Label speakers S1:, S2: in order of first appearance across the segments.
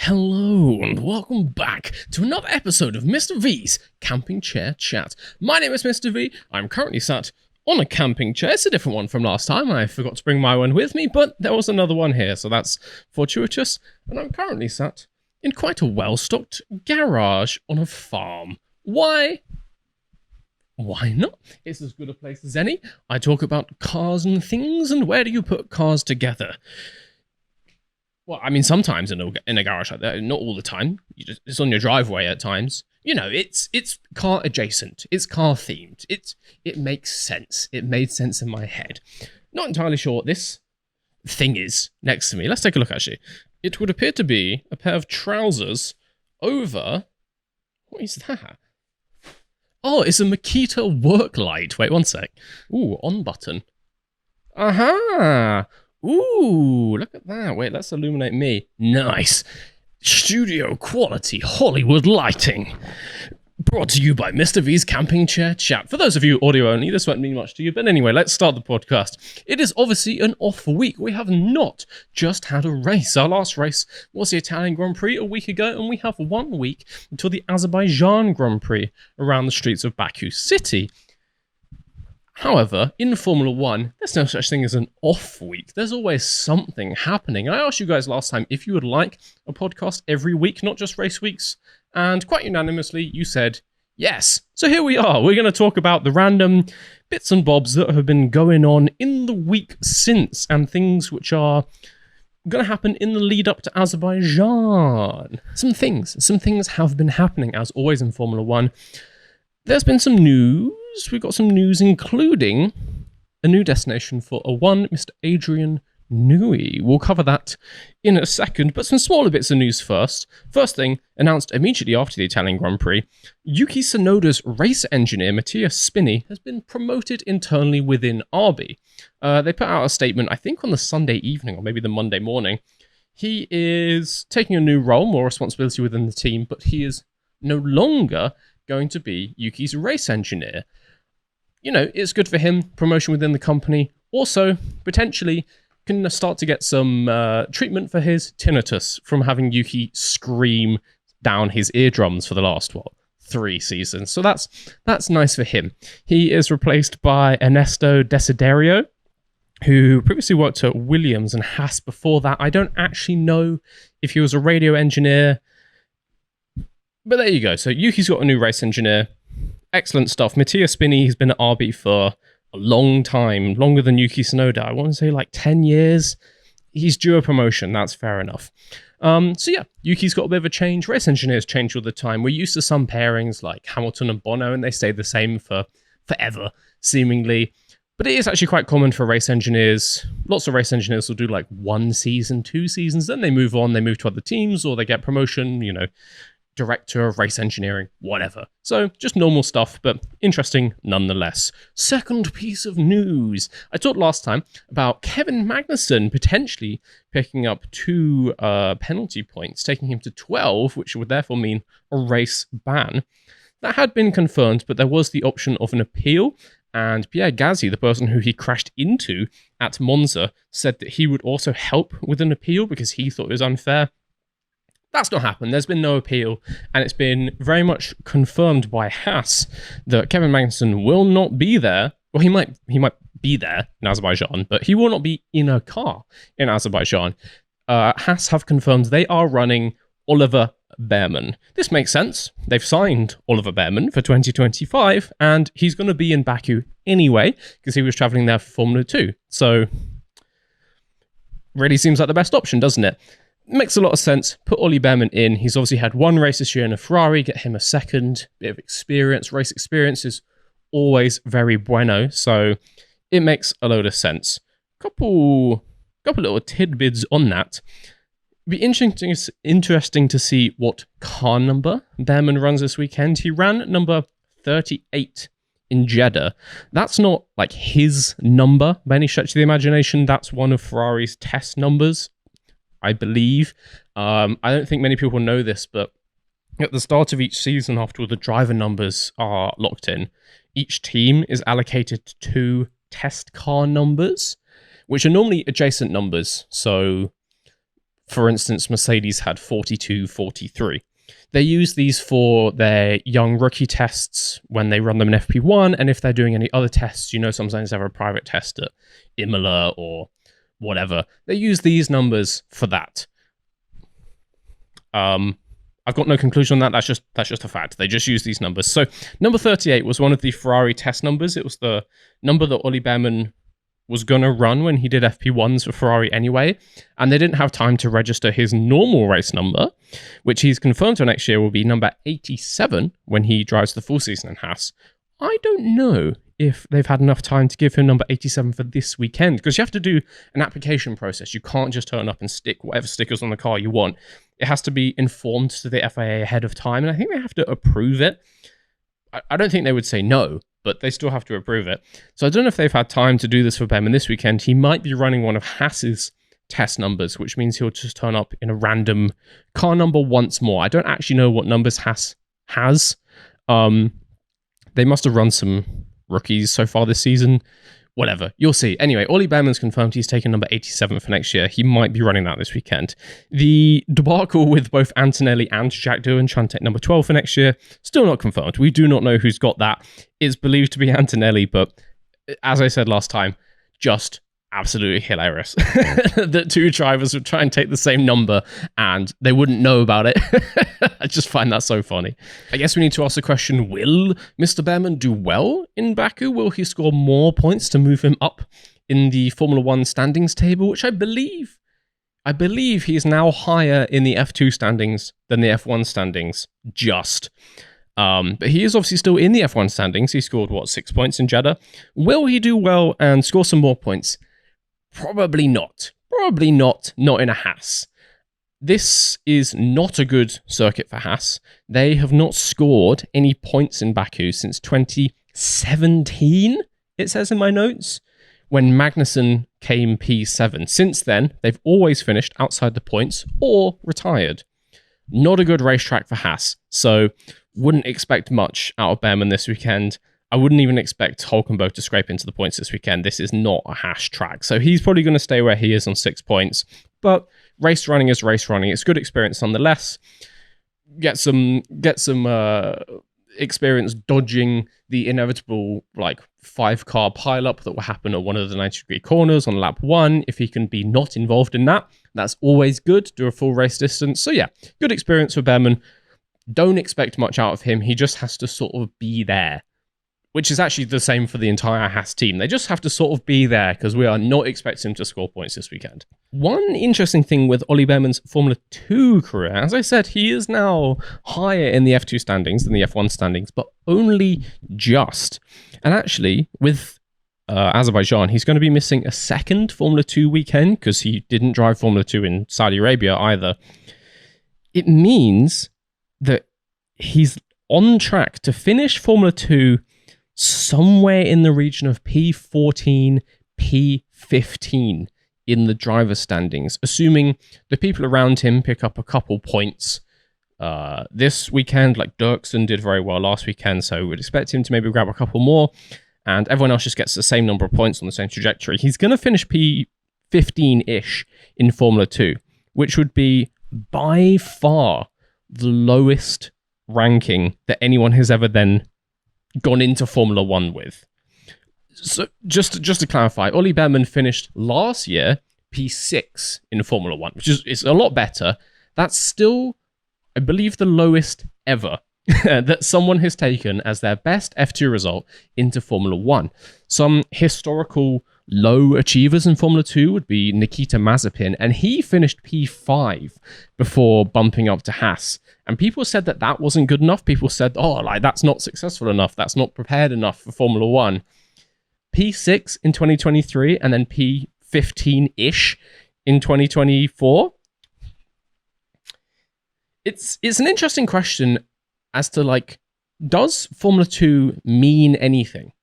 S1: Hello and welcome back to another episode of Mr. V's Camping Chair Chat. My name is Mr. V. I'm currently sat on a camping chair. It's a different one from last time. I forgot to bring my one with me, but there was another one here, so that's fortuitous. And I'm currently sat in quite a well-stocked garage on a farm. Why? Why not? It's as good a place as any. I talk about cars and things, and where do you put cars together? Well, I mean, sometimes in a garage like that, not all the time. It's on your driveway at times. You know, it's car adjacent. It's car themed. It makes sense. It made sense in my head. Not entirely sure what this thing is next to me. Let's take a look, actually. It would appear to be a pair of trousers over... What is that? Oh, it's a Makita work light. Wait, one sec. Ooh, on button. Aha! Ooh, look at that. Wait, let's illuminate me. Nice. Studio quality Hollywood lighting. Brought to you by Mr. V's Camping Chair Chat. For those of you audio only, this won't mean much to you. But anyway, let's start the podcast. It is obviously an off week. We have not just had a race. Our last race was the Italian Grand Prix a week ago, and we have 1 week until the Azerbaijan Grand Prix around the streets of Baku City. However, in Formula 1, there's no such thing as an off week. There's always something happening. I asked you guys last time if you would like a podcast every week, not just race weeks, and quite unanimously, you said yes. So here we are. We're going to talk about the random bits and bobs that have been going on in the week since, and things which are going to happen in the lead up to Azerbaijan. Some things have been happening, as always in Formula 1. There's been some news. We've got some news, including a new destination for one Mr. ADRIAN NEWEY. We'll cover that in a second, but some smaller bits of news first. First thing, announced immediately after the Italian Grand Prix, Yuki Tsunoda's race engineer, Mattia Spini, has been promoted internally within RB. They put out a statement, I think on the Sunday evening, or maybe the Monday morning. He is taking a new role, more responsibility within the team, but he is no longer going to be Yuki's race engineer. You know, it's good for him, promotion within the company. Also, potentially, can start to get some treatment for his tinnitus from having Yuki scream down his eardrums for the last, 3 seasons. So that's nice for him. He is replaced by Ernesto Desiderio, who previously worked at Williams and Haas before that. I don't actually know if he was a radio engineer, but there you go. So Yuki's got a new race engineer. Excellent stuff. Mattia Spini has been at RB for a long time, longer than Yuki Tsunoda. I want to say like 10 years. He's due a promotion. That's fair enough. So yeah, Yuki's got a bit of a change. Race engineers change all the time. We're used to some pairings like Hamilton and Bono, and they stay the same for forever, seemingly. But it is actually quite common for race engineers. Lots of race engineers will do like 1 season, 2 seasons, then they move on, they move to other teams, or they get promotion, you know, director of race engineering, whatever. So just normal stuff, but interesting nonetheless. Second piece of news. I talked last time about Kevin Magnussen potentially picking up 2 penalty points, taking him to 12, which would therefore mean a race ban. That had been confirmed, but there was the option of an appeal, and Pierre Gasly, the person who he crashed into at Monza, said that he would also help with an appeal because he thought it was unfair. That's not happened. There's been no appeal, and it's been very much confirmed by Haas that Kevin Magnussen will not be there. Well, he might be there in Azerbaijan, but he will not be in a car in Azerbaijan. Haas have confirmed they are running Oliver Bearman. This makes sense. They've signed Oliver Bearman for 2025, and he's going to be in Baku anyway because he was traveling there for Formula 2. So, really seems like the best option, doesn't it? Makes a lot of sense. Put Ollie Bearman in. He's obviously had 1 race this year in a Ferrari. Get him a second bit of experience. Race experience is always very bueno. So it makes a load of sense. Couple little tidbits on that. It'd be interesting to see what car number Bearman runs this weekend. He ran number 38 in Jeddah. That's not like his number by any stretch of the imagination. That's one of Ferrari's test numbers, I believe. I don't think many people know this, but at the start of each season, after all the driver numbers are locked in, each team is allocated 2 test car numbers, which are normally adjacent numbers. So for instance, Mercedes had 42, 43. They use these for their young rookie tests when they run them in FP1, and if they're doing any other tests, sometimes they have a private test at Imola or whatever. They use these numbers for that. I've got no conclusion on that. That's just a fact. They just use these numbers. So number 38 was one of the Ferrari test numbers. It was the number that Ollie Bearman was going to run when he did FP1s for Ferrari anyway, and they didn't have time to register his normal race number, which he's confirmed for next year will be number 87 when he drives the full season in Haas. I don't know if they've had enough time to give him number 87 for this weekend, because you have to do an application process. You can't just turn up and stick whatever stickers on the car you want. It has to be informed to the FIA ahead of time, and I think they have to approve it. I don't think they would say no, but they still have to approve it. So I don't know if they've had time to do this for Bearman this weekend. He might be running one of Haas's test numbers, which means he'll just turn up in a random car number once more. I don't actually know what numbers Haas has. They must have run some rookies so far this season. Whatever, you'll see. Anyway, Ollie Bearman's confirmed he's taken number 87 for next year. He might be running that this weekend. The debacle with both Antonelli and Jack Doohan trying to take number 12 for next year, still not confirmed. We do not know who's got that. It's believed to be Antonelli, but as I said last time, just absolutely hilarious that two drivers would try and take the same number and they wouldn't know about it. I just find that so funny. I guess we need to ask the question, will Mr. Bearman do well in Baku? Will he score more points to move him up in the Formula 1 standings table, which I believe he is now higher in the F2 standings than the F1 standings, just. But he is obviously still in the F1 standings. He scored, 6 points in Jeddah. Will he do well and score some more points? Probably not. Probably not in a Haas. This is not a good circuit for Haas. They have not scored any points in Baku since 2017, it says in my notes, when Magnussen came P7. Since then, they've always finished outside the points or retired. Not a good racetrack for Haas, so wouldn't expect much out of Bearman this weekend. I wouldn't even expect Hulkenberg to scrape into the points this weekend. This is not a Haas track. So he's probably going to stay where he is on 6 points. But race running is race running. It's good experience nonetheless. Get some experience dodging the inevitable 5-car pileup that will happen at one of the 90-degree corners on lap 1. If he can be not involved in that, that's always good. Do a full race distance. So yeah, good experience for Bearman. Don't expect much out of him. He just has to sort of be there, which is actually the same for the entire Haas team. They just have to sort of be there because we are not expecting him to score points this weekend. One interesting thing with Ollie Bearman's Formula 2 career, as I said, he is now higher in the F2 standings than the F1 standings, but only just. And actually, with Azerbaijan, he's going to be missing a second Formula 2 weekend because he didn't drive Formula 2 in Saudi Arabia either. It means that he's on track to finish Formula 2 somewhere in the region of P14, P15 in the driver standings, assuming the people around him pick up a couple points this weekend, like Dirksen did very well last weekend, so we'd expect him to maybe grab a couple more, and everyone else just gets the same number of points on the same trajectory. He's going to finish P15-ish in Formula 2, which would be by far the lowest ranking that anyone has ever then gone into Formula 1 with. So just to clarify, Ollie Bearman finished last year P6 in Formula 1, which is a lot better. That's still, I believe, the lowest ever that someone has taken as their best F2 result into Formula 1. Some historical low achievers in Formula 2 would be Nikita Mazepin, and he finished P5 before bumping up to Haas. And people said that wasn't good enough. People said, that's not successful enough. That's not prepared enough for Formula 1. P6 in 2023 and then P15-ish in 2024. It's an interesting question as to, does Formula 2 mean anything?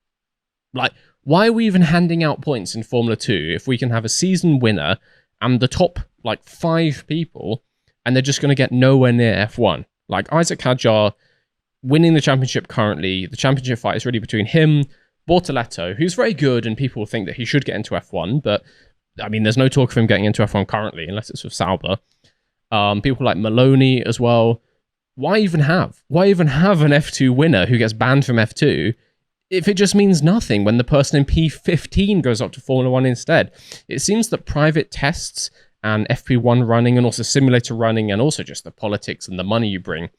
S1: Why are we even handing out points in Formula 2 if we can have a season winner and the top, 5 people, and they're just going to get nowhere near F1? Isaac Hadjar winning the championship currently, the championship fight is really between him, Bortoleto, who's very good, and people think that he should get into F1, but I mean, there's no talk of him getting into F1 currently, unless it's with Sauber. People like Maloney as well. Why even have an F2 winner who gets banned from F2 if it just means nothing when the person in P15 goes up to Formula 1 instead? It seems that private tests and FP1 running and also simulator running and also just the politics and the money you bring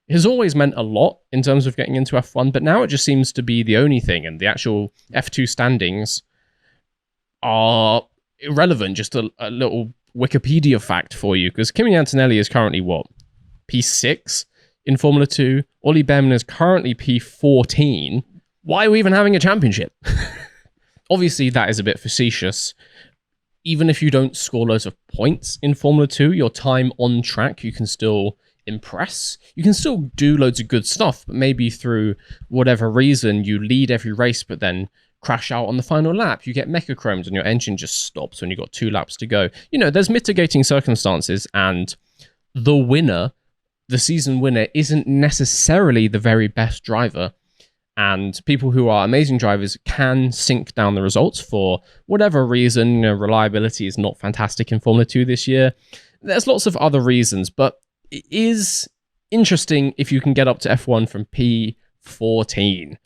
S1: has always meant a lot in terms of getting into F1, but now it just seems to be the only thing, and the actual F2 standings are irrelevant. Just a little Wikipedia fact for you, because Kimi Antonelli is currently what? P6 in Formula 2. Ollie Bearman is currently P14. Why are we even having a championship? Obviously, that is a bit facetious. Even if you don't score loads of points in Formula 2, your time on track, you can still impress. You can still do loads of good stuff, but maybe through whatever reason, you lead every race, but then crash out on the final lap. You get mecha-chromed and your engine just stops when you've got 2 laps to go. You know, there's mitigating circumstances, and the winner, the season winner, isn't necessarily the very best driver. And people who are amazing drivers can sink down the results for whatever reason. You know, reliability is not fantastic in Formula 2 this year. There's lots of other reasons, but it is interesting if you can get up to F1 from P14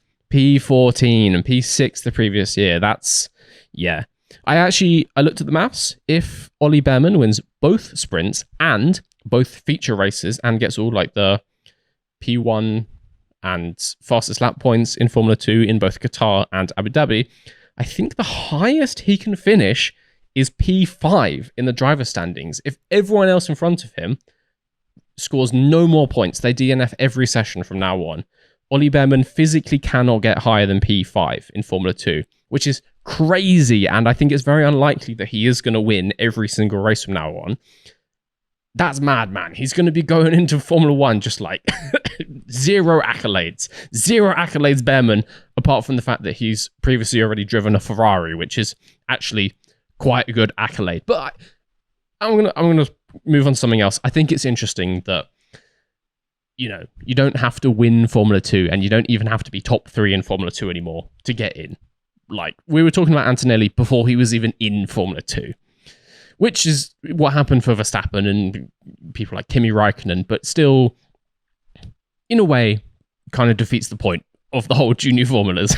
S1: and P6 the previous year. That's, yeah. I looked at the maths. If Ollie Bearman wins both sprints and both feature races and gets all like the P1 and fastest lap points in Formula 2 in both Qatar and Abu Dhabi, I think the highest he can finish is P5 in the driver standings. If everyone else in front of him scores no more points, they DNF every session from now on, Ollie Bearman physically cannot get higher than P5 in Formula 2, which is crazy, and I think it's very unlikely that he is going to win every single race from now on. That's mad, man. He's going to be going into Formula 1 just like zero accolades. Zero accolades, Bearman, apart from the fact that he's previously already driven a Ferrari, which is actually quite a good accolade. But I'm gonna move on to something else. I think it's interesting that, you know, you don't have to win Formula 2, and you don't even have to be top 3 in Formula 2 anymore to get in. Like, we were talking about Antonelli before he was even in Formula 2. Which is what happened for Verstappen and people like Kimi Räikkönen, but still, in a way, kind of defeats the point of the whole junior formulas.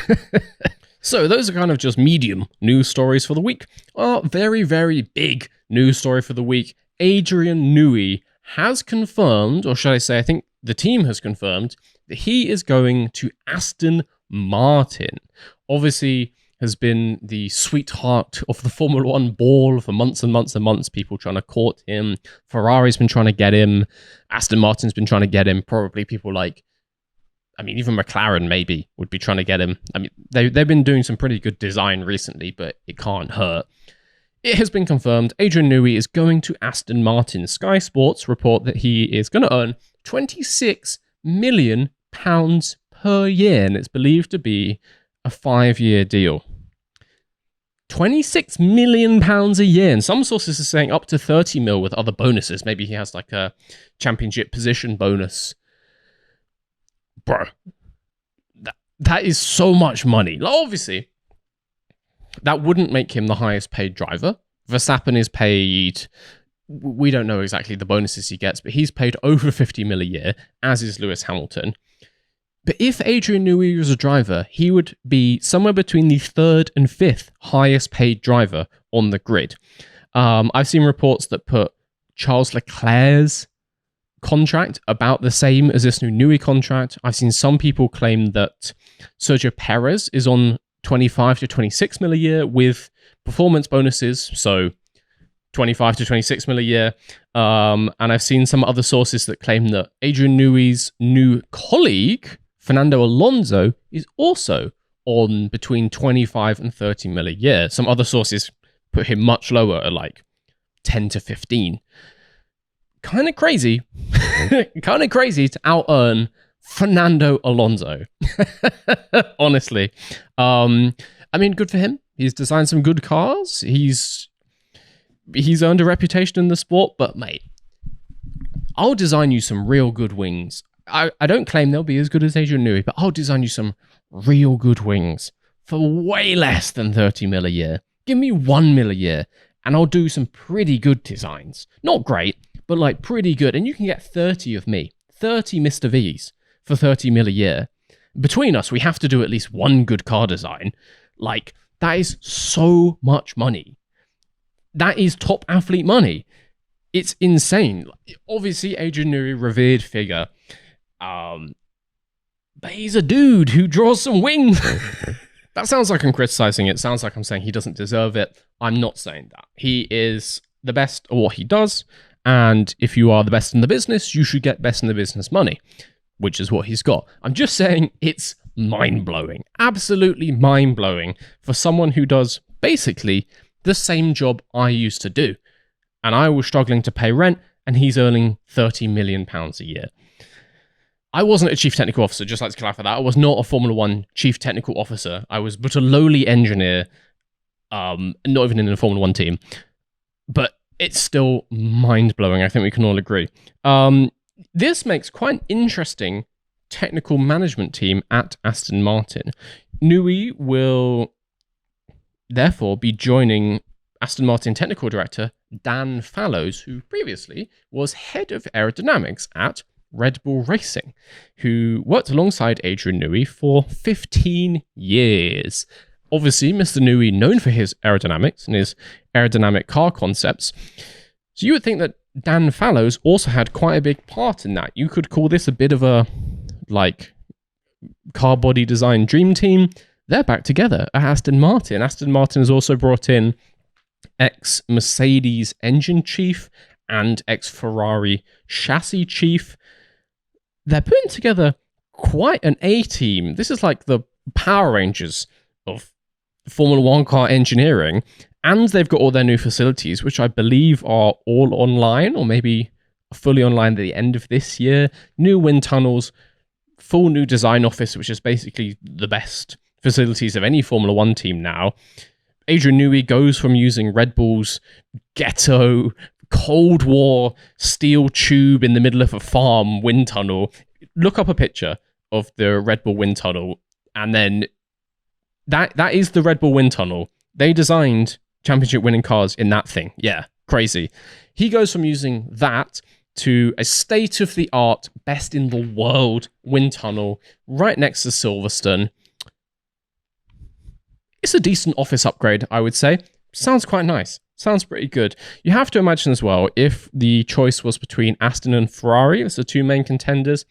S1: So those are kind of just medium news stories for the week. Our very, very big news story for the week, ADRIAN NEWEY has confirmed, or should I say, I think the team has confirmed, that he is going to Aston Martin. Obviously, has been the sweetheart of the Formula 1 ball for months and months and months. People trying to court him. Ferrari's been trying to get him. Aston Martin's been trying to get him. Probably people like, I mean, even McLaren maybe would be trying to get him. I mean, they've been doing some pretty good design recently, but it can't hurt. It has been confirmed ADRIAN NEWEY is going to Aston Martin. Sky Sports report that he is going to earn £26 million per year, and it's believed to be a 5-year deal. £26 million a year, and some sources are saying up to 30 mil with other bonuses. Maybe he has like a championship position bonus. Bro, that is so much money. Like, obviously, that wouldn't make him the highest paid driver. Verstappen is paid, we don't know exactly the bonuses he gets, but he's paid over 50 mil a year, as is Lewis Hamilton. But if ADRIAN NEWEY was a driver, he would be somewhere between the 3rd and 5th highest paid driver on the grid. I've seen reports that put Charles Leclerc's contract about the same as this new NEWEY contract. I've seen some people claim that Sergio Perez is on 25 to 26 mil a year with performance bonuses, so 25 to 26 mil a year. And I've seen some other sources that claim that ADRIAN NEWEY's new colleague, Fernando Alonso, is also on between 25 and 30 mil a year. Some other sources put him much lower at like 10 to 15. Kind of crazy. Kind of crazy to out-earn Fernando Alonso. Honestly. I mean, good for him. He's designed some good cars. He's earned a reputation in the sport, but mate, I'll design you some real good wings. I don't claim they'll be as good as ADRIAN NEWEY, but I'll design you some real good wings for way less than 30 mil a year. Give me 1 mil a year and I'll do some pretty good designs. Not great, but like pretty good. And you can get 30 of me, 30 Mr. V's for 30 mil a year. Between us, we have to do at least one good car design. Like, that is so much money. That is top athlete money. It's insane. Obviously, Adrian Newey, revered figure. But he's a dude who draws some wings. That sounds like I'm criticizing it. Sounds like I'm saying he doesn't deserve it. I'm not saying that. He is the best at what he does. And if you are the best in the business, you should get best in the business money, which is what he's got. I'm just saying it's mind-blowing. Absolutely mind-blowing for someone who does basically the same job I used to do. And I was struggling to pay rent, and he's earning £30 million a year. I wasn't a chief technical officer, just like to clarify that. I was not a Formula One chief technical officer. I was but a lowly engineer, not even in a Formula One team. But it's still mind-blowing. I think we can all agree. This makes quite an interesting technical management team at Aston Martin. Newey will therefore be joining Aston Martin technical director Dan Fallows, who previously was head of aerodynamics at Red Bull Racing, who worked alongside Adrian Newey for 15 years. Obviously, Mr. Newey known for his aerodynamics and his aerodynamic car concepts. So you would think that Dan Fallows also had quite a big part in that. You could call this a bit of a, like, car body design dream team. They're back together at Aston Martin. Aston Martin has also brought in ex-Mercedes engine chief and ex-Ferrari chassis chief. They're putting together quite an A-team. This is like the Power Rangers of Formula One car engineering. And they've got all their new facilities, which I believe are all online, or maybe fully online at the end of this year. New wind tunnels, full new design office, which is basically the best facilities of any Formula One team now. Adrian Newey goes from using Red Bull's ghetto, Cold War steel tube in the middle of a farm wind tunnel. Look up a picture of the Red Bull wind tunnel, and then that is the Red Bull wind tunnel. They designed championship winning cars in that thing. Yeah, crazy. He goes from using that to a state-of-the-art, best in the world wind tunnel right next to Silverstone. It's a decent office upgrade, I would say. Sounds quite nice. Sounds pretty good. You have to imagine as well, if the choice was between Aston and Ferrari as the two main contenders,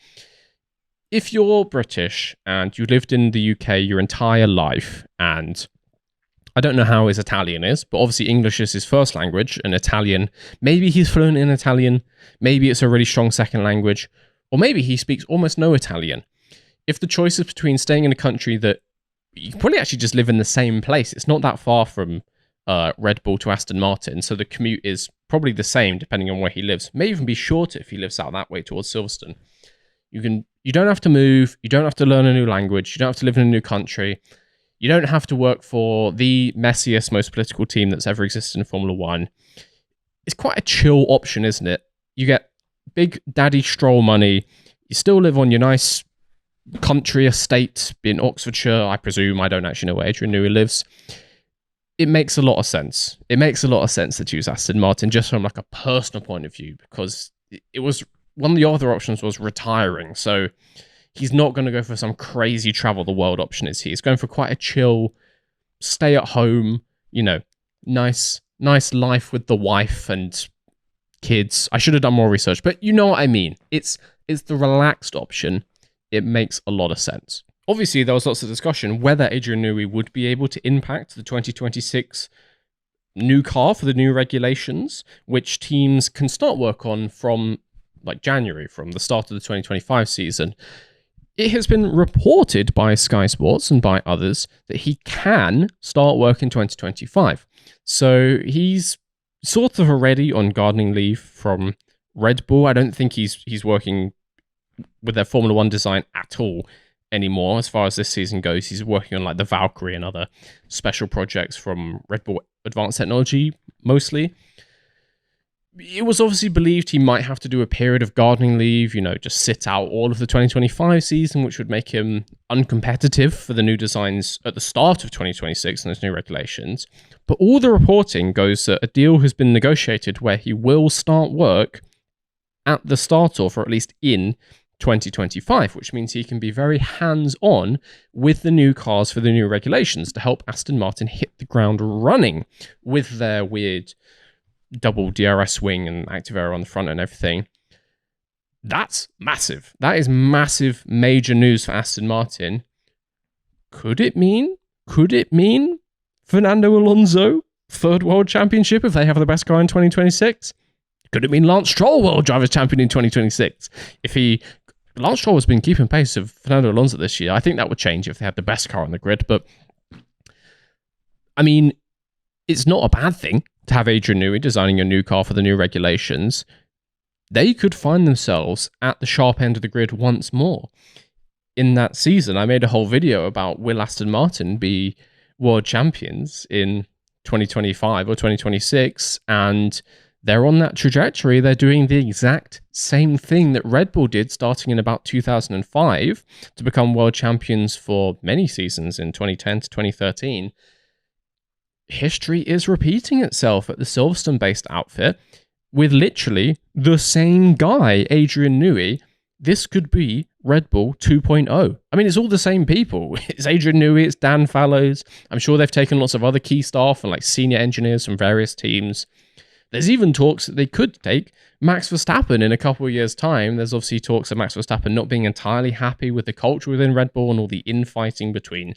S1: if you're British and you lived in the UK your entire life, and I don't know how his Italian is, but obviously English is his first language, and Italian, maybe he's fluent in Italian, maybe it's a really strong second language, or maybe he speaks almost no Italian. If the choice is between staying in a country that you can probably actually just live in the same place, it's not that far from Red Bull to Aston Martin, so the commute is probably the same depending on where he lives. May even be shorter if he lives out that way towards Silverstone. You don't have to move, you don't have to learn a new language, you don't have to live in a new country, you don't have to work for the messiest, most political team that's ever existed in Formula One. It's quite a chill option, isn't it? You get big daddy stroll money, you still live on your nice country estate in Oxfordshire, I presume. I don't actually know where Adrian Newey lives. It makes a lot of sense. It makes a lot of sense to choose Aston Martin just from like a personal point of view, because it was one of the other options was retiring. So he's not going to go for some crazy travel the world option, is he? He's going for quite a chill, stay at home, you know, nice life with the wife and kids. I should have done more research, but you know what I mean. It's the relaxed option. It makes a lot of sense. Obviously, there was lots of discussion whether Adrian Newey would be able to impact the 2026 new car for the new regulations, which teams can start work on from like January, from the start of the 2025 season. It has been reported by Sky Sports and by others that he can start work in 2025. So he's sort of already on gardening leave from Red Bull. I don't think he's working with their Formula One design at all anymore as far as this season goes. He's working on like the Valkyrie and other special projects from Red Bull Advanced Technology mostly. it was obviously believed he might have to do a period of gardening leave, just sit out all of the 2025 season, which would make him uncompetitive for the new designs at the start of 2026 and those new regulations. But all the reporting goes that a deal has been negotiated where he will start work at the start of, or at least in 2025, which means he can be very hands-on with the new cars for the new regulations to help Aston Martin hit the ground running with their weird double DRS wing and active aero on the front and everything. That's massive. That is massive, major news for Aston Martin. Could it mean Fernando Alonso, third world championship if they have the best car in 2026? Could it mean Lance Stroll, world drivers champion in 2026? Lance Stroll has been keeping pace of Fernando Alonso this year. I think that would change if they had the best car on the grid, but I mean, it's not a bad thing to have Adrian Newey designing a new car for the new regulations. They could find themselves at the sharp end of the grid once more. In that season, I made a whole video about will Aston Martin be world champions in 2025 or 2026, and they're on that trajectory. They're doing the exact same thing that Red Bull did starting in about 2005 to become world champions for many seasons in 2010 to 2013. History is repeating itself at the Silverstone-based outfit with literally the same guy, Adrian Newey. This could be Red Bull 2.0. I mean, it's all the same people. It's Adrian Newey, it's Dan Fallows. I'm sure they've taken lots of other key staff and senior engineers from various teams. There's even talks that they could take Max Verstappen in a couple of years' time. There's obviously talks of Max Verstappen not being entirely happy with the culture within Red Bull and all the infighting between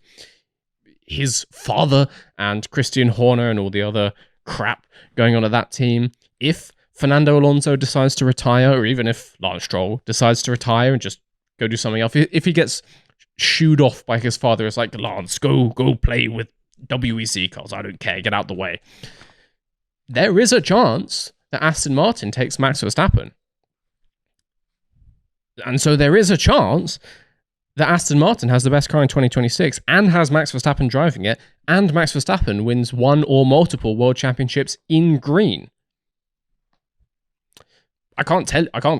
S1: his father and Christian Horner and all the other crap going on at that team. If Fernando Alonso decides to retire, or even if Lance Stroll decides to retire and just go do something else, if he gets shooed off by his father, it's like, Lance, go play with WEC cars, I don't care, get out the way. There is a chance that Aston Martin takes Max Verstappen. And so there is a chance that Aston Martin has the best car in 2026 and has Max Verstappen driving it, and Max Verstappen wins one or multiple world championships in green. I can't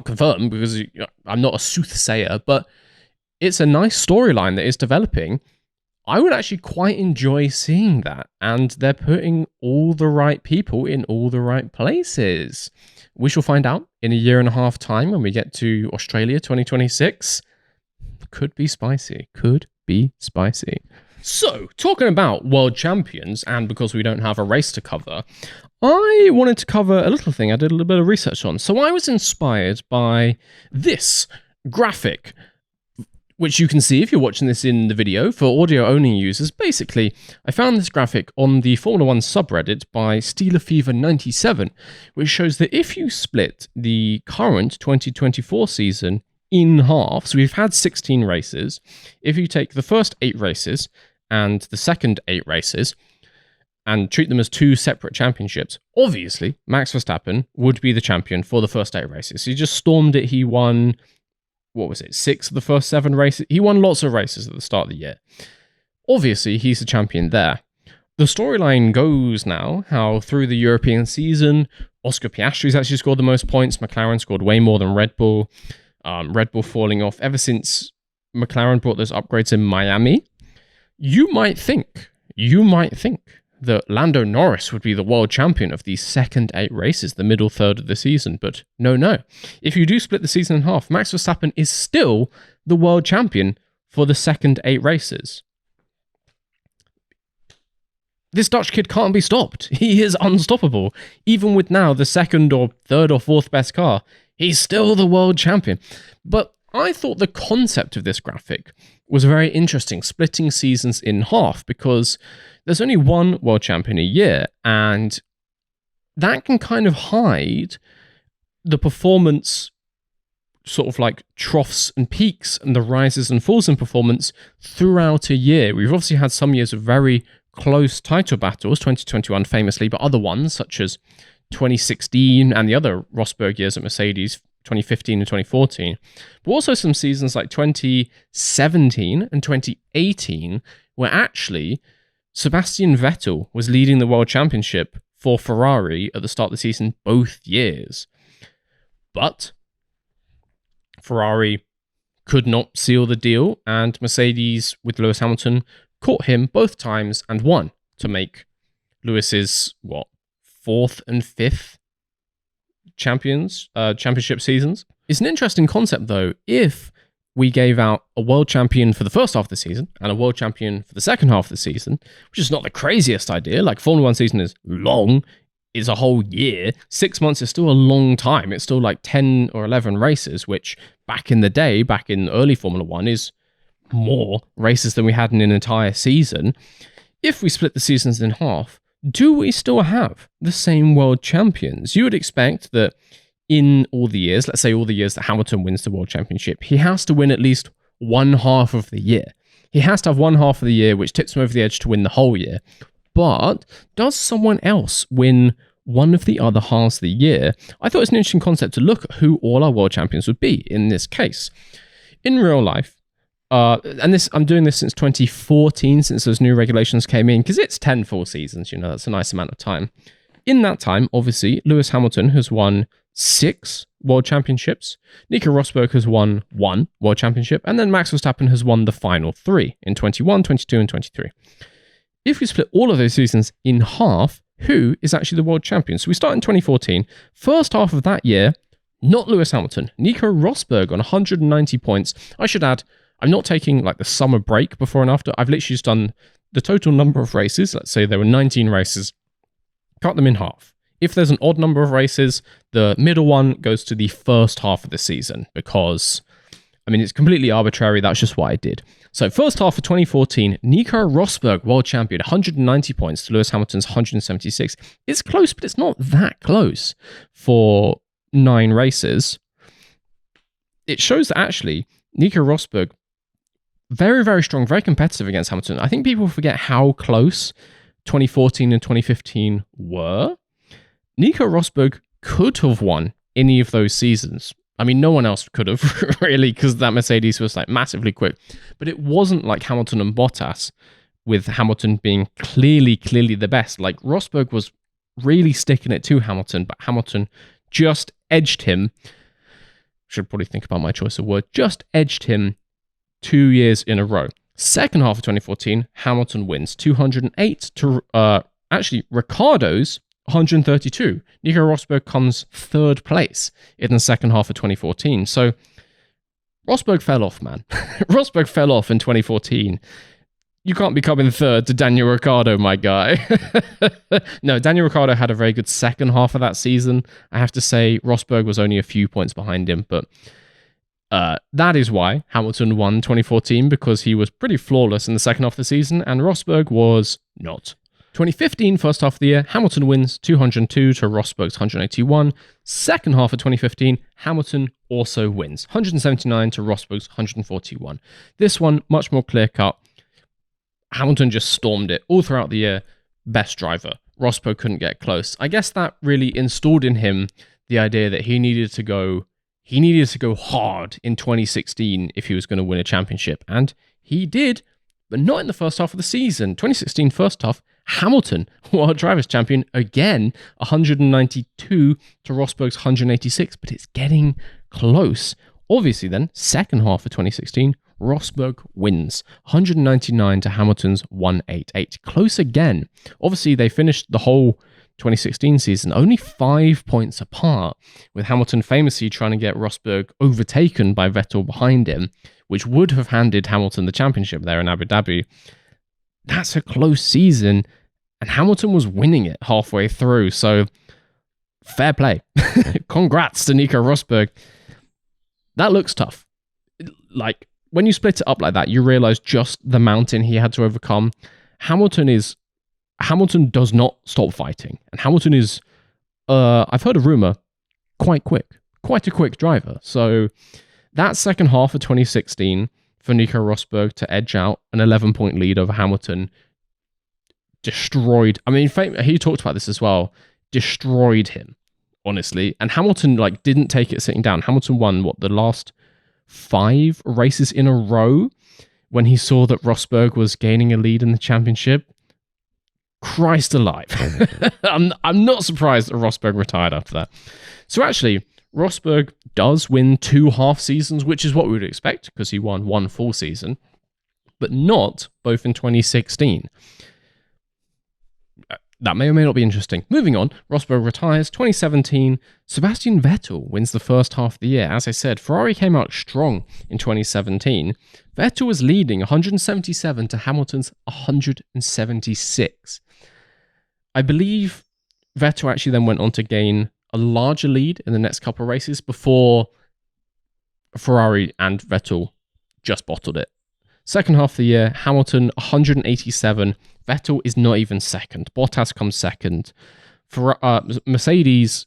S1: confirm because I'm not a soothsayer, but it's a nice storyline that is developing. I would actually quite enjoy seeing that, and they're putting all the right people in all the right places. We shall find out in a year and a half time when we get to Australia 2026. Could be spicy. Could be spicy. So, talking about world champions, and because we don't have a race to cover, I wanted to cover a little thing I did a little bit of research on. So I was inspired by this graphic, which you can see if you're watching this in the video. For audio-only users, basically, I found this graphic on the Formula 1 subreddit by SteelerFever97, which shows that if you split the current 2024 season in half, so we've had 16 races, if you take the first 8 races and the second 8 races, and treat them as 2 separate championships, obviously, Max Verstappen would be the champion for the first 8 races. He just stormed it. He won, 6 of the first 7 races? He won lots of races at the start of the year. Obviously, he's the champion there. The storyline goes now how through the European season, Oscar Piastri's actually scored the most points. McLaren scored way more than Red Bull. Red Bull falling off ever since McLaren brought those upgrades in Miami. You might think that Lando Norris would be the world champion of the second 8 races, the middle third of the season, but no. If you do split the season in half, Max Verstappen is still the world champion for the second 8 races. This Dutch kid can't be stopped. He is unstoppable. Even with now the second or third or fourth best car, he's still the world champion. But I thought the concept of this graphic was very interesting, splitting seasons in half, because there's only one world champion a year, and that can kind of hide the performance sort of troughs and peaks and the rises and falls in performance throughout a year. We've obviously had some years of very close title battles, 2021 famously, but other ones such as 2016 and the other Rosberg years at Mercedes, 2015 and 2014, but also some seasons like 2017 and 2018 where actually Sebastian Vettel was leading the world championship for Ferrari at the start of the season both years. But Ferrari could not seal the deal, and Mercedes with Lewis Hamilton caught him both times and won to make Lewis's, fourth and fifth championship seasons. It's an interesting concept, though, if we gave out a world champion for the first half of the season and a world champion for the second half of the season, which is not the craziest idea. Like, Formula 1 season is long. It's a whole year. 6 months is still a long time. It's still like 10 or 11 races, which back in the day, back in early Formula 1, is more races than we had in an entire season. If we split the seasons in half, do we still have the same world champions? You would expect that in all the years, let's say all the years that Hamilton wins the world championship, he has to win at least one half of the year. He has to have one half of the year, which tips him over the edge to win the whole year. But does someone else win one of the other halves of the year? I thought it was an interesting concept to look at who all our world champions would be in this case. In real life, I'm doing this since 2014, since those new regulations came in, because it's 10 full seasons, that's a nice amount of time. In that time, obviously, Lewis Hamilton has won 6 world championships, Nico Rosberg has won 1 world championship, and then Max Verstappen has won the final 3 in 21, 22, and 23. If we split all of those seasons in half, who is actually the world champion? So we start in 2014. First half of that year, not Lewis Hamilton, Nico Rosberg on 190 points. I should add, I'm not taking like the summer break before and after. I've literally just done the total number of races. Let's say there were 19 races. Cut them in half. If there's an odd number of races, the middle one goes to the first half of the season because, it's completely arbitrary. That's just what I did. So first half of 2014, Nico Rosberg, world champion, 190 points to Lewis Hamilton's 176. It's close, but it's not that close for 9 races. It shows that actually Nico Rosberg, very, very strong, very competitive against Hamilton. I think people forget how close 2014 and 2015 were. Nico Rosberg could have won any of those seasons. No one else could have, really, because that Mercedes was like massively quick. But it wasn't like Hamilton and Bottas, with Hamilton being clearly the best. Like, Rosberg was really sticking it to Hamilton, but Hamilton just edged him. Should probably think about my choice of word. Just edged him 2 years in a row. Second half of 2014, Hamilton wins 208 to Ricciardo's 132. Nico Rosberg comes third place in the second half of 2014. So Rosberg fell off, man. Rosberg fell off in 2014. You can't be coming third to Daniel Ricciardo, my guy. No, Daniel Ricciardo had a very good second half of that season. I have to say, Rosberg was only a few points behind him, but that is why Hamilton won 2014, because he was pretty flawless in the second half of the season, and Rosberg was not. 2015, first half of the year, Hamilton wins 202 to Rosberg's 181. Second half of 2015, Hamilton also wins 179 to Rosberg's 141. This one, much more clear-cut. Hamilton just stormed it all throughout the year. Best driver. Rosberg couldn't get close. I guess that really installed in him the idea that he needed to go hard in 2016 if he was going to win a championship. And he did, but not in the first half of the season. 2016 first half, Hamilton, World Drivers' Champion, again, 192 to Rosberg's 186, but it's getting close. Obviously then, second half of 2016, Rosberg wins, 199 to Hamilton's 188. Close again. Obviously, they finished the whole 2016 season only 5 points apart, with Hamilton famously trying to get Rosberg overtaken by Vettel behind him, which would have handed Hamilton the championship there in Abu Dhabi. That's a close season, and Hamilton was winning it halfway through, so fair play. Congrats to Nico Rosberg. That looks tough. Like, when you split it up like that, you realize just the mountain he had to overcome. Hamilton does not stop fighting, and Hamilton is, I've heard a rumor, quite a quick driver. So that second half of 2016 for Nico Rosberg to edge out an 11-point lead over Hamilton destroyed. He talked about this as well. Destroyed him, honestly. And Hamilton didn't take it sitting down. Hamilton won the last 5 races in a row when he saw that Rosberg was gaining a lead in the championship. Christ alive. I'm not surprised that Rosberg retired after that. So actually, Rosberg does win 2 half seasons, which is what we would expect because he won 1 full season, but not both in 2016. That may or may not be interesting. Moving on, Rosberg retires. 2017, Sebastian Vettel wins the first half of the year. As I said, Ferrari came out strong in 2017. Vettel was leading 177 to Hamilton's 176. I believe Vettel actually then went on to gain a larger lead in the next couple of races before Ferrari and Vettel just bottled it. Second half of the year, Hamilton 187. Vettel is not even second. Bottas comes second. For Mercedes,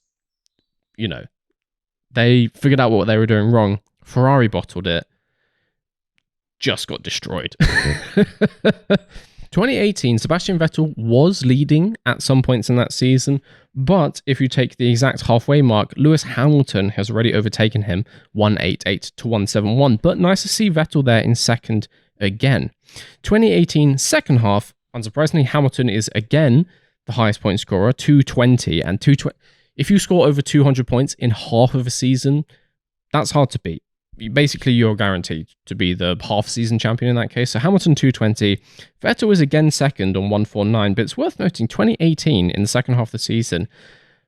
S1: they figured out what they were doing wrong. Ferrari bottled it. Just got destroyed. 2018, Sebastian Vettel was leading at some points in that season, but if you take the exact halfway mark, Lewis Hamilton has already overtaken him 188 to 171. But nice to see Vettel there in second again. 2018, second half, unsurprisingly, Hamilton is again the highest point scorer, 220. And 220. If you score over 200 points in half of a season, that's hard to beat. Basically, you're guaranteed to be the half-season champion in that case. So Hamilton 220. Vettel is again second on 149. But it's worth noting, 2018, in the second half of the season,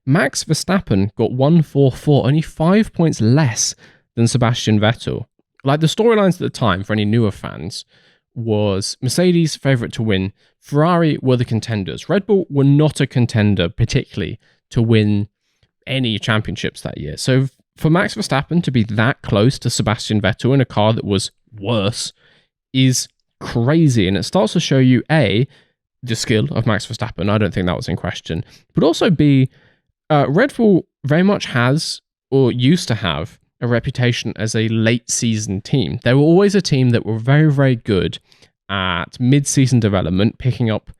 S1: Max Verstappen got 144, only 5 points less than Sebastian Vettel. Like, the storylines at the time, for any newer fans, was Mercedes favourite to win. Ferrari were the contenders. Red Bull were not a contender, particularly, to win any championships that year. So for Max Verstappen to be that close to Sebastian Vettel in a car that was worse is crazy. And it starts to show you, A, the skill of Max Verstappen. I don't think that was in question. But also, B, Red Bull very much has, or used to have, a reputation as a late season team. They were always a team that were very, very good at mid-season development, picking up,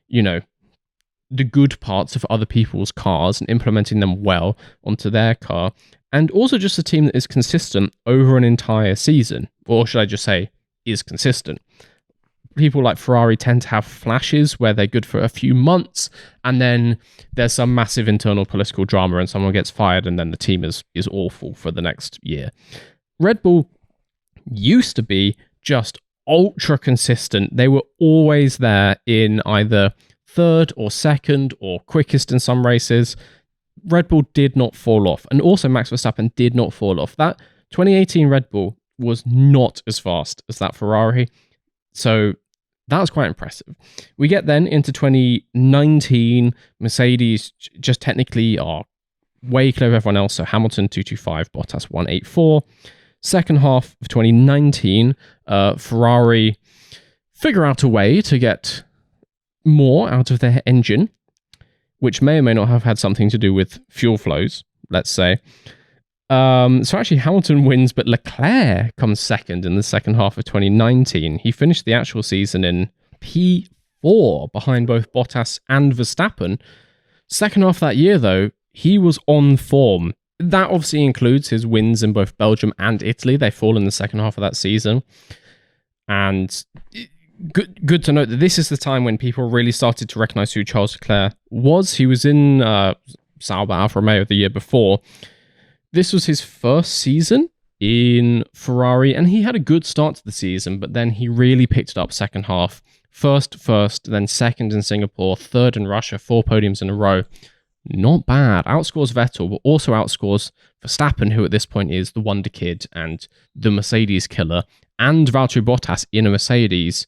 S1: the good parts of other people's cars and implementing them well onto their car. And also just a team that is consistent over an entire season. Or should I just say, is consistent. People like Ferrari tend to have flashes where they're good for a few months, and then there's some massive internal political drama and someone gets fired, and then the team is awful for the next year. Red Bull used to be just ultra consistent. They were always there in either third or second or quickest in some races. Red Bull did not fall off, and also Max Verstappen did not fall off. That 2018 Red Bull was not as fast as that Ferrari, so that was quite impressive. We get then into 2019. Mercedes just technically are way clear of everyone else. So Hamilton 225, Bottas 184. Second half of 2019, Ferrari figure out a way to get more out of their engine, which may or may not have had something to do with fuel flows, let's say. So actually Hamilton wins, but Leclerc comes second in the second half of 2019. He finished the actual season in P4 behind both Bottas and Verstappen. Second half of that year, though, he was on form. That obviously includes his wins in both Belgium and Italy. They fall in the second half of that season. And good to note that this is the time when people really started to recognize who Charles Leclerc was. He was in Sauber Alfa Romeo the year before. This was his first season in Ferrari, and he had a good start to the season, but then he really picked it up second half. First, then second in Singapore, third in Russia, 4 podiums in a row. Not bad. Outscores Vettel, but also outscores Verstappen, who at this point is the wonder kid and the Mercedes killer, and Valtteri Bottas in a Mercedes.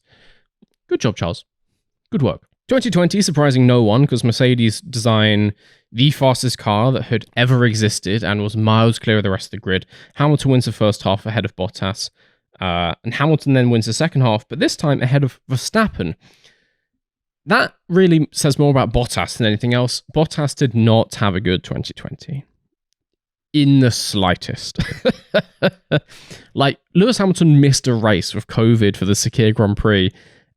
S1: Good job, Charles. Good work. 2020, surprising no one, because Mercedes design the fastest car that had ever existed and was miles clear of the rest of the grid. Hamilton wins the first half ahead of Bottas, and Hamilton then wins the second half, but this time ahead of Verstappen. That really says more about Bottas than anything else. Bottas did not have a good 2020. In the slightest. Like, Lewis Hamilton missed a race with COVID for the Sakir Grand Prix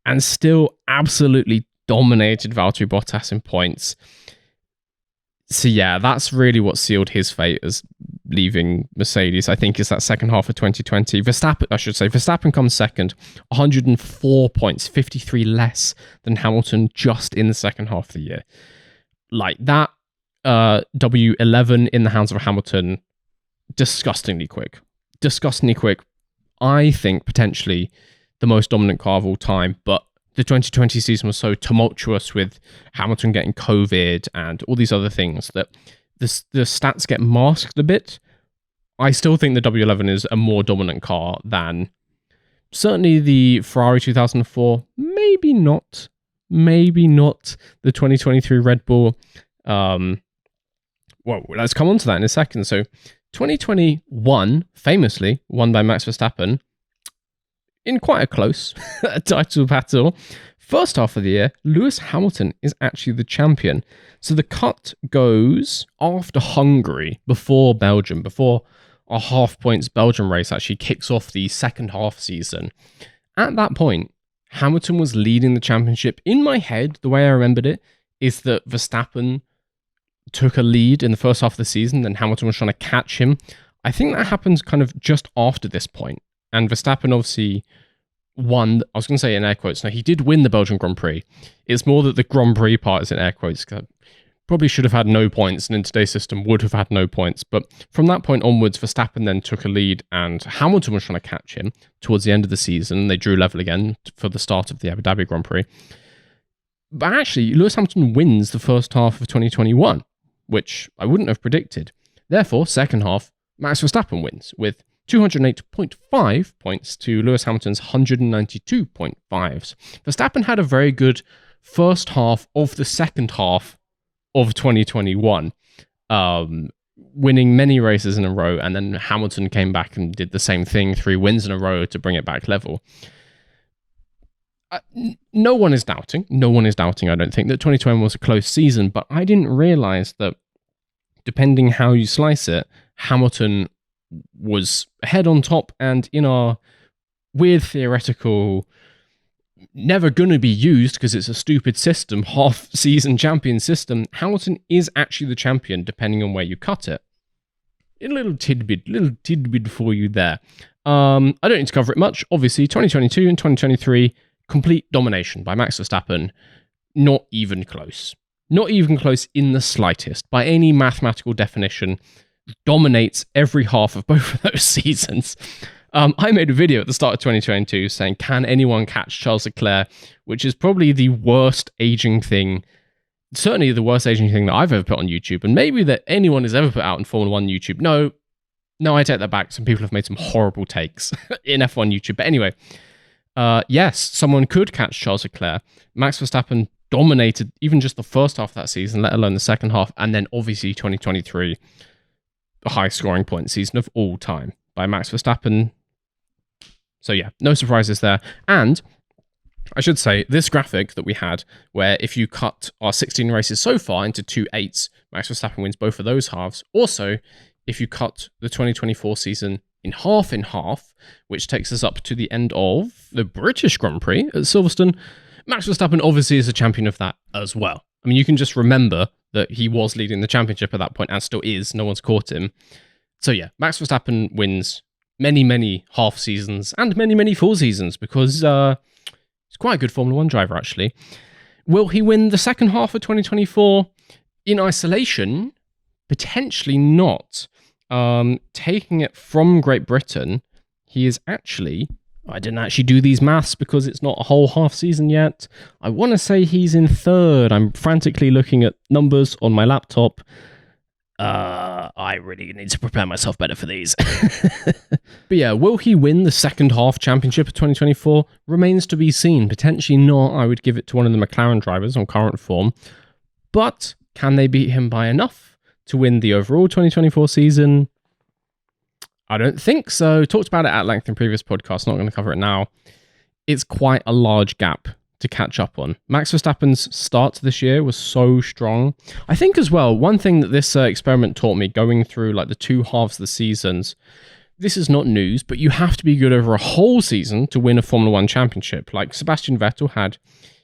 S1: and still absolutely dominated Valtteri Bottas in points. So yeah, that's really what sealed his fate as leaving Mercedes, I think, is that second half of 2020. Verstappen comes second, 104 points, 53 less than Hamilton just in the second half of the year. Like that W11 in the hands of Hamilton, disgustingly quick. I think potentially the most dominant car of all time, but the 2020 season was so tumultuous with Hamilton getting COVID and all these other things that the stats get masked a bit. I still think the W11 is a more dominant car than certainly the Ferrari 2004. Maybe not the 2023 Red Bull. Well, let's come on to that in a second. So 2021 famously won by Max Verstappen in quite a close title battle. First half of the year, Lewis Hamilton is actually the champion. So the cut goes after Hungary, before Belgium, before a half points Belgium race actually kicks off the second half season. At that point, Hamilton was leading the championship. In my head, the way I remembered it is that Verstappen took a lead in the first half of the season, then Hamilton was trying to catch him. I think that happened kind of just after this point. And Verstappen obviously won, I was going to say in air quotes, no, he did win the Belgian Grand Prix. It's more that the Grand Prix part is in air quotes. Probably should have had no points, and in today's system would have had no points. But from that point onwards, Verstappen then took a lead, and Hamilton was trying to catch him towards the end of the season. They drew level again for the start of the Abu Dhabi Grand Prix. But actually, Lewis Hamilton wins the first half of 2021, which I wouldn't have predicted. Therefore, second half, Max Verstappen wins with 208.5 points to Lewis Hamilton's 192.5s. Verstappen had a very good first half of the second half of 2021, winning many races in a row, and then Hamilton came back and did the same thing, 3 wins in a row to bring it back level. No one is doubting, I don't think, that 2020 was a close season, but I didn't realize that, depending how you slice it, Hamilton was ahead on top, and in our weird theoretical, never going to be used because it's a stupid system, half-season champion system, Hamilton is actually the champion depending on where you cut it. A little tidbit for you there. I don't need to cover it much. Obviously, 2022 and 2023, complete domination by Max Verstappen. Not even close. Not even close in the slightest. By any mathematical definition, dominates every half of both of those seasons. I made a video at the start of 2022 saying, can anyone catch Charles Leclerc? Which is probably the worst aging thing, certainly the worst aging thing that I've ever put on YouTube, and maybe that anyone has ever put out in Formula 1 YouTube. No, I take that back. Some people have made some horrible takes in F1 YouTube. But anyway, yes, someone could catch Charles Leclerc. Max Verstappen dominated even just the first half of that season, let alone the second half, and then obviously 2023, the highest scoring point season of all time by Max Verstappen. So yeah, no surprises there. And I should say, this graphic that we had, where if you cut our 16 races so far into 2 8s, Max Verstappen wins both of those halves. Also, if you cut the 2024 season in half, which takes us up to the end of the British Grand Prix at Silverstone, Max Verstappen obviously is a champion of that as well. I mean, you can just remember that he was leading the championship at that point and still is. No one's caught him. So yeah, Max Verstappen wins many half seasons and many full seasons because he's quite a good Formula 1 driver, actually. Will he win the second half of 2024 in isolation? Potentially not. Taking it from Great Britain, he is actually... I didn't actually do these maths because it's not a whole half season yet. I want to say he's in third. I'm frantically looking at numbers on my laptop. I really need to prepare myself better for these. But yeah, will he win the second half championship of 2024? Remains to be seen. Potentially not. I would give it to one of the McLaren drivers on current form. But can they beat him by enough to win the overall 2024 season? I don't think so. Talked about it at length in previous podcasts. Not going to cover it now. It's quite a large gap to catch up on. Max Verstappen's start this year was so strong. I think as well, one thing that this experiment taught me going through like the 2 halves of the seasons, this is not news, but you have to be good over a whole season to win a Formula 1 championship. Like Sebastian Vettel had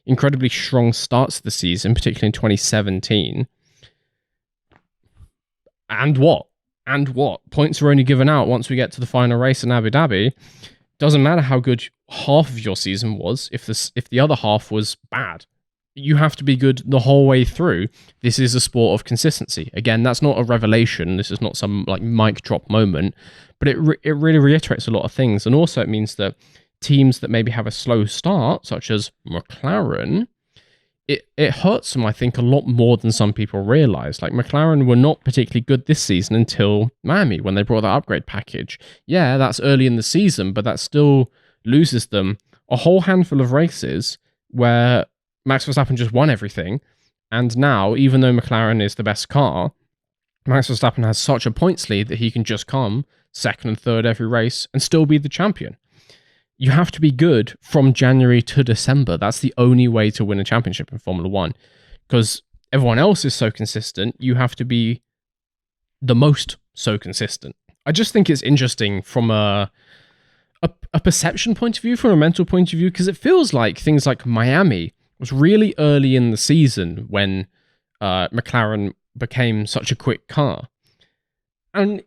S1: incredibly strong starts to the season, particularly in 2017. And what? And what? Points are only given out once we get to the final race in Abu Dhabi. Doesn't matter how good half of your season was if the other half was bad. You have to be good the whole way through. This is a sport of consistency. Again, that's not a revelation. This is not some like mic drop moment, but it really reiterates a lot of things. And also it means that teams that maybe have a slow start, such as McLaren, it hurts them, I think, a lot more than some people realize. Like McLaren were not particularly good this season until Miami, when they brought that upgrade package. Yeah, that's early in the season, but that still loses them a whole handful of races where Max Verstappen just won everything. And now, even though McLaren is the best car, Max Verstappen has such a points lead that he can just come second and third every race and still be the champion. You have to be good from January to December. That's the only way to win a championship in Formula One. Because everyone else is so consistent, you have to be the most so consistent. I just think it's interesting from a perception point of view, from a mental point of view, because it feels like things like Miami was really early in the season when McLaren became such a quick car. And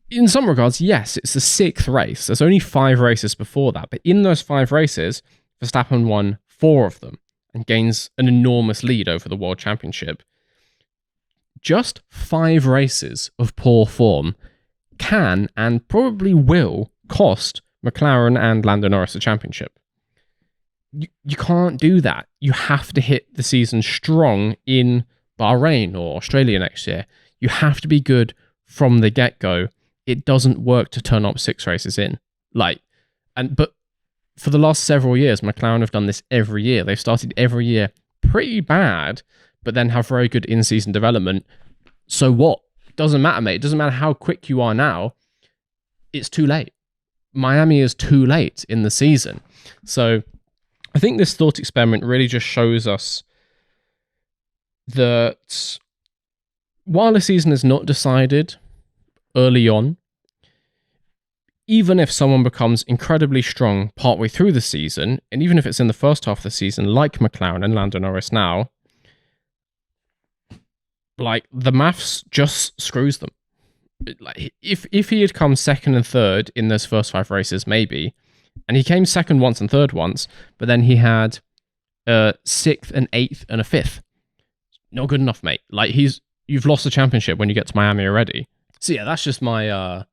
S1: in some regards, yes, it's the 6th race. There's only 5 races before that. But in those 5 races, Verstappen won 4 of them and gains an enormous lead over the World Championship. Just 5 races of poor form can and probably will cost McLaren and Lando Norris the championship. You can't do that. You have to hit the season strong in Bahrain or Australia next year. You have to be good from the get-go. It doesn't work to turn up 6 races in. But for the last several years, McLaren have done this every year. They've started every year pretty bad, but then have very good in-season development. So what? Doesn't matter, mate. It doesn't matter how quick you are now. It's too late. Miami is too late in the season. So I think this thought experiment really just shows us that while the season is not decided early on, even if someone becomes incredibly strong partway through the season, and even if it's in the first half of the season, like McLaren and Lando Norris now, like the maths just screws them. Like if he had come second and third in those first 5 races, maybe, and he came second once and third once, but then he had a 6th and 8th and a 5th. Not good enough, mate. Like you've lost the championship when you get to Miami already. So yeah, that's just my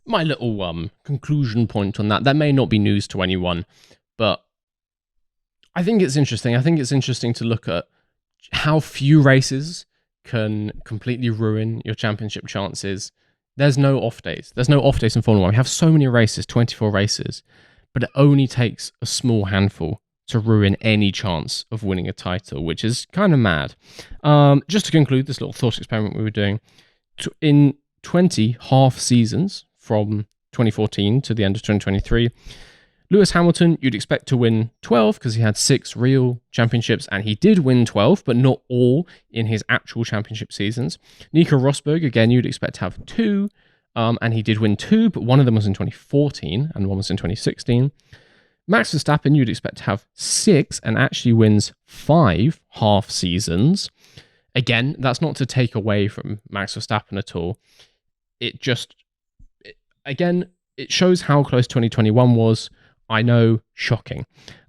S1: my little conclusion point on that. That may not be news to anyone, but I think it's interesting. I think it's interesting to look at how few races can completely ruin your championship chances. There's no off days. There's no off days in Formula 1. We have so many races, 24 races, but it only takes a small handful to ruin any chance of winning a title, which is kind of mad. Just to conclude this little thought experiment we were doing, in 20 half seasons from 2014 to the end of 2023, Lewis Hamilton, you'd expect to win 12 because he had 6 real championships, and he did win 12, but not all in his actual championship seasons. Nico Rosberg, again, you'd expect to have 2, and he did win 2, but one of them was in 2014 and one was in 2016. Max Verstappen, you'd expect to have 6 and actually wins 5 half seasons. Again, that's not to take away from Max Verstappen at all. It shows how close 2021 was. I know, shocking.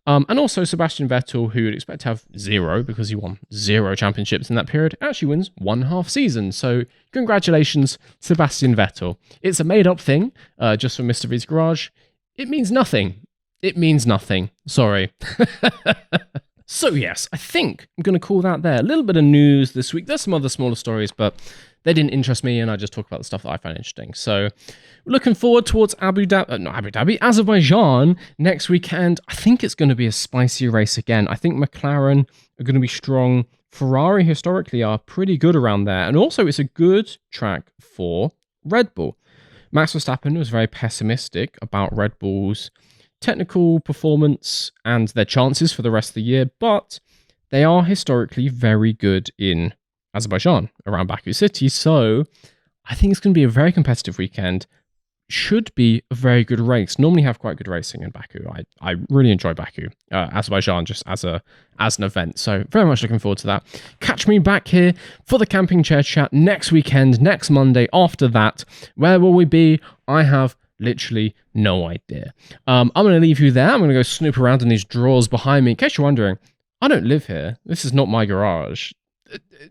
S1: And also Sebastian Vettel, who you'd expect to have 0 because he won 0 championships in that period, actually wins 1 half season. So congratulations, Sebastian Vettel. It's a made-up thing, just for Mr. V's Garage. It means nothing. It means nothing. Sorry. So yes, I think I'm going to call that there. A little bit of news this week. There's some other smaller stories, but they didn't interest me, and I just talk about the stuff that I find interesting. So we're looking forward towards Azerbaijan next weekend. I think it's going to be a spicy race again. I think McLaren are going to be strong. Ferrari historically are pretty good around there. And also it's a good track for Red Bull. Max Verstappen was very pessimistic about Red Bull's technical performance and their chances for the rest of the year, but they are historically very good in Azerbaijan, around Baku City, so I think it's going to be a very competitive weekend. should be a very good race. Normally have quite good racing in Baku. I really enjoy Baku, Azerbaijan, just as an event. So very much looking forward to that. Catch me back here for the Camping Chair Chat next weekend, next Monday. After that, where will we be? I have literally no idea. I'm going to leave you there. I'm going to go snoop around in these drawers behind me. In case you're wondering, I don't live here. This is not my garage.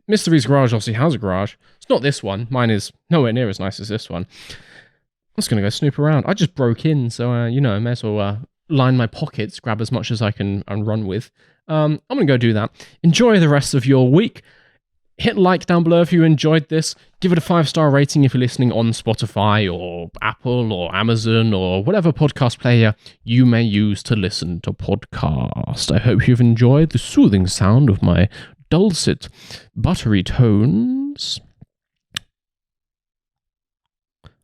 S1: Mr. V's garage obviously has a garage. It's not this one. Mine is nowhere near as nice as this one. I'm just going to go snoop around. I just broke in, so, I may as well line my pockets, grab as much as I can and run with. I'm going to go do that. Enjoy the rest of your week. Hit like down below if you enjoyed this. Give it a 5-star rating if you're listening on Spotify or Apple or Amazon or whatever podcast player you may use to listen to podcasts. I hope you've enjoyed the soothing sound of my dulcet, buttery tones.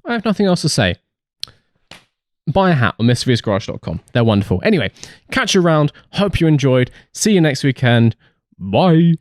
S1: I have nothing else to say. Buy a hat on MrVsGarage.com. They're wonderful. Anyway, catch you around. Hope you enjoyed. See you next weekend. Bye.